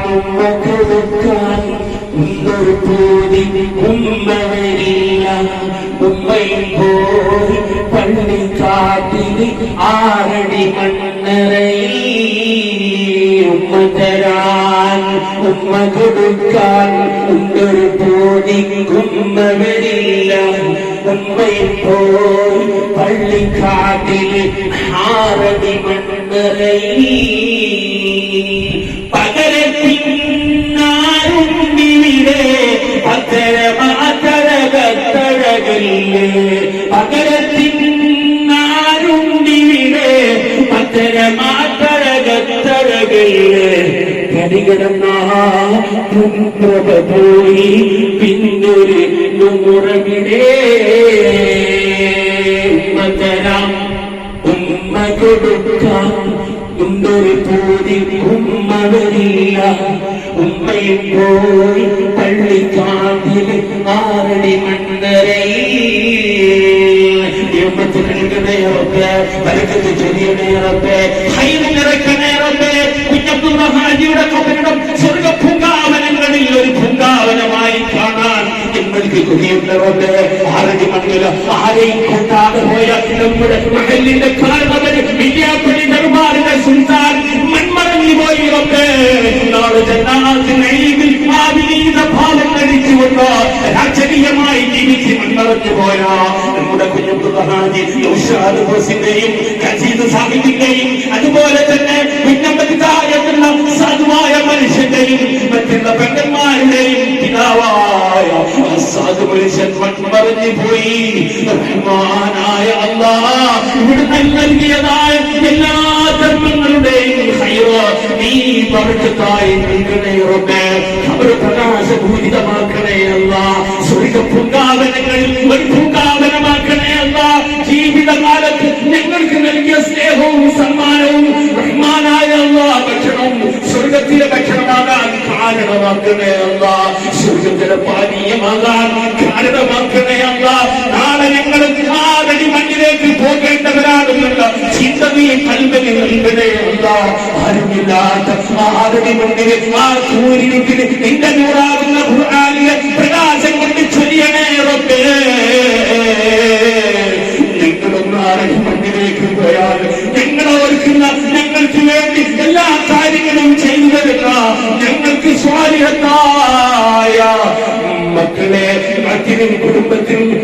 കൊടുക്കാൻ ഒരു പൂതി ഉമ്മവരില്ല. ഉമ്മയും പോയി പള്ളിക്കാട്ടിൽ 6 അടി മണ്ണറയിൽ ഉമ്മ തരാൻ ഉമ്മ കൊടുക്കാൻ ഒരു പൂതി ഉമ്മവരില്ല. ഉമ്മയും പോയി പള്ളിക്കാട്ടിൽ 6 അടി മണ്ണറയിൽ പകരത്തിനാരുണ്ടിവിടെ പകരമാതരകത്തഴകില്ലേ. പകരത്തിനാരുണ്ടിവിടെ പകരമാതരകത്തഴകില്ലേ. കരികിടന്നപ്രഭ പോയി പിന്നൊരു നൂറവിടെ ഉമ്മ തരാം ഉമ്മ കൊടുക്കാം ഉണ്ടൊരു പൂതി ഉമ്മവരില്ല. ഉമ്മയും പോയി പള്ളിക്കാട്ടിൽ 6 അടി മണ്ണറയിൽ വലക്കത്ത് ചെറിയടേറപ്പേ ഹൈറ് നിറക്കണേറപ്പേ. കുഞ്ഞബ്ദുള്ള ഹാജിയുടെ കബറിടം സ്വർഗ പൂങ്കാവനങ്ങളിൽ ഒരു പൂങ്കാവനമായി കാണാൻ ഞങ്ങൾക്ക് കൊതിയുള്ളവരുടെ 6 അടി മണ്ണിൽ ആരെയും കൊണ്ടാതെ പോയ നമ്മുടെ മഹലിന്റെ കാരണവര് വിദ്യാപതി ദർബാറിന്റെ സുൽത്താൻ മൺമറഞ്ഞു പോയി. നാളെ ജന്നാത്തിൽ ഭാവം കഴിച്ചുകൊണ്ട് രാജകീയമായി ജീവിച്ച് മൺമറഞ്ഞു പോയ നമ്മുടെ കുഞ്ഞബ്ദുള്ള ഹാജി ഔഷാദ് ഹോസിന്റെയും ഖസീദ് സാഹിബിന്റെയും അതുപോലെ തന്നെ കുഞ്ഞമ്പതിതായെന്നുള്ള സാധുവായ മനുഷ്യന്റെയും മറ്റുള്ള പെങ്ങന്മാരുടെയും പിതാവായ സാധു മനുഷ്യൻ മൺമറഞ്ഞു പോയി. റഹ്മാനായ അല്ലാഹ് ഇവിടുന്ന് നൽകിയതായ എല്ലാ ധർമ്മങ്ങളുടെയും നീ ബർക്കത്തായി നൽകണേ റബ്ബേ. ഖബർ പ്രകാശപൂരിതമാക്കണേ അല്ലാഹ്. സ്വർഗ്ഗ പൂങ്കാവനങ്ങളിൽ ഒരു പൂങ്കാവനമാക്കണേ അല്ലാഹ്. ജീവിതകാലത്ത് ഞങ്ങൾക്ക് നൽകിയ സ്നേഹവും സമ്മാനവും റഹ്മാനായ അല്ലാഹ് ഭക്ഷണവും സ്വർഗ്ഗത്തിലെ ഭക്ഷണമാകാൻ കാരണമാക്കണേ അല്ലാഹ്. സ്വർഗ്ഗത്തിലെ പാനീയമാകാൻ കാരണമാക്കണേ അല്ലാഹ്. നാളെ ഞങ്ങൾ 6 അടി മണ്ണിലേക്ക് പോകേണ്ടവരാണെന്നുള്ള ചിന്ത നീ കൽബിന് നൽകണേ അല്ലാഹ്. ആരുമില്ലാത്ത 6 അടി മണ്ണിൽ ആ സൂര്യനിൽ നിന്റെ നൂറാകുന്ന ഖുർആനിലെ പ്രകാശം കൊണ്ട് ചൊരിയണേ റബ്ബേ. ഞങ്ങളൊന്നും മണ്ണിലേക്ക് പോയാൽ ഞങ്ങളോർക്കുന്ന ഞങ്ങൾക്ക് വേണ്ടി എല്ലാ കാര്യങ്ങളും ചെയ്തു തരുന്ന ഞങ്ങൾക്ക് സ്വാലിഹത്തായ മക്കളെ മക്കളും കുടുംബത്തിനും